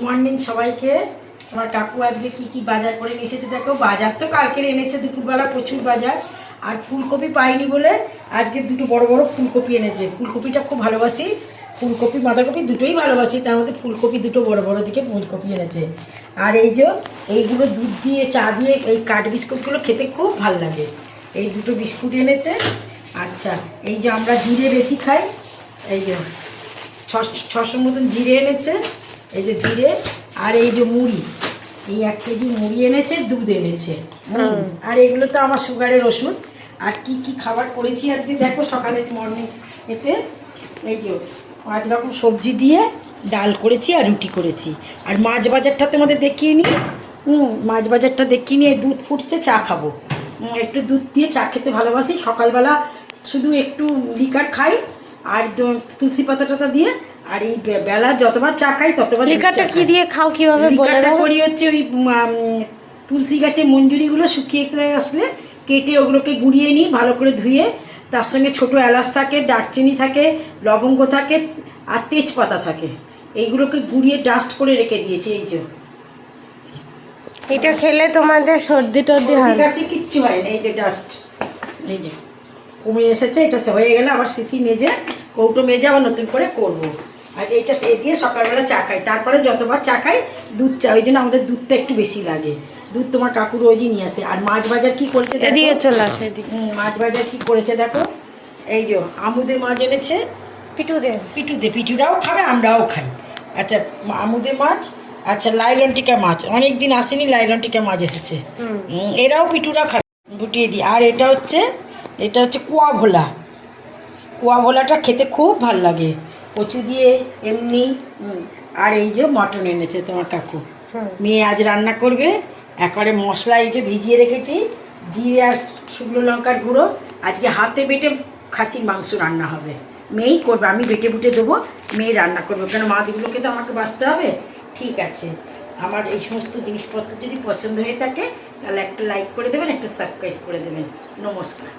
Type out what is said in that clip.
Morning সবাইকে। আমার কাকু আজকে কি কি বাজার করে নিয়ে এসেছে দেখো। বাজার তো কালকের এনেছে দুপুরবেলা, প্রচুর বাজার। আর ফুলকপি পাইনি বলে আজকে দুটো বড় বড় ফুলকপি এনেছে। ফুলকপিটা খুব ভালোবাসি, ফুলকপি বাঁধাকপি দুটোই ভালোবাসি, তার মধ্যে ফুলকপি দুটো বড় বড় দিকে ফুলকপি এনেছে। আর এই যে এইগুলো দুধ দিয়ে চা দিয়ে এই কাঠ বিস্কুটগুলো খেতে খুব ভালো লাগে। এই দুটো বিস্কুট এনেছে। আচ্ছা, এই যে আমরা জিরে বেশি খাই, এই যে 600 মতন জিরে এনেছে। এই যে জিরে, আর এই যে মুড়ি, এই 1 কেজি মুড়ি এনেছে, দুধ এনেছে। আর এগুলো তো আমার সুগারের ওষুধ। আর কি কি খাবার করেছি আজকে দেখো সকালে মর্নিং এতে। এই যে 5 রকম সবজি দিয়ে ডাল করেছি আর রুটি করেছি। আর মাছ বাজারটা তোমাদের দেখিয়ে নিই। মাছ বাজারটা দেখিয়ে নিয়ে দুধ ফুটছে, চা খাবো। একটু দুধ দিয়ে চা খেতে ভালোবাসি। সকালবেলা শুধু একটু লিকার খাই আর তুলসী পাতা টাতা দিয়ে। আর এই বেলা যতবার চা খাই ততবার। লিকারটা কি দিয়ে খাও কিভাবে বলে দাও? করি হচ্ছে ওই তুলসী গাছের মঞ্জুরিগুলো শুকিয়ে আসলে কেটে ওগুলোকে গুঁড়িয়ে নিই ভালো করে ধুয়ে। তার সঙ্গে ছোটো এলাচ থাকে, দারচিনি থাকে, লবঙ্গ থাকে আর তেজপাতা থাকে। এইগুলোকে গুঁড়িয়ে ডাস্ট করে রেখে দিয়েছি। এই যে এটা খেলে তোমাদের সর্দি টর্দি হয় না? কিচ্ছু হয় না। এই যে ডাস্ট, এই যে কমে এসেছে। এটা হয়ে গেলে আবার সিসি মেজে, কৌটো মেজে আবার নতুন করে করবো। আর এইটা এ দিয়ে সকালবেলা চা খাই। তারপরে যতবার চা খাই দুধ চা, ওই জন্য আমাদের দুধটা একটু বেশি লাগে। দুধ তোমার কাকু রোজই নিয়ে আসে। আর মাছ বাজার কি করেছে এদিকে চলে আসে। মাছ বাজার কি করেছে দেখো। এই যে আমুদে মাছ এনেছে, পিটুরাও খাবে, আমরাও খাই। আচ্ছা, আমুদে মাছ। আচ্ছা, লাইলনটিকা মাছ অনেক দিন আসেনি, লাইলনটিকা মাছ এসেছে। এরাও পিটুরা খাবে, গুটিয়ে দিই। আর এটা হচ্ছে কুয়া ভোলা। কুয়া ভোলাটা খেতে খুব ভাল লাগে, কচু দিয়ে এমনি। আর এই যে মটন এনেছে তোমার কাকু। মেয়ে আজ রান্না করবে। একবারে মশলা এই যে ভিজিয়ে রেখেছি, জিরে আর শুকনো লঙ্কার গুঁড়ো। আজকে হাতে বেটে খাসির মাংস রান্না হবে। মেয়েই করবে, আমি বেটে বুটে দেবো, মেয়ে রান্না করবে। কেন মাছগুলোকে তো আমাকে বাঁচতে হবে। ঠিক আছে, আমার এই সমস্ত জিনিসপত্র যদি পছন্দ হয়ে থাকে তাহলে একটা লাইক করে দেবেন, একটা সাবস্ক্রাইব করে দেবেন। নমস্কার।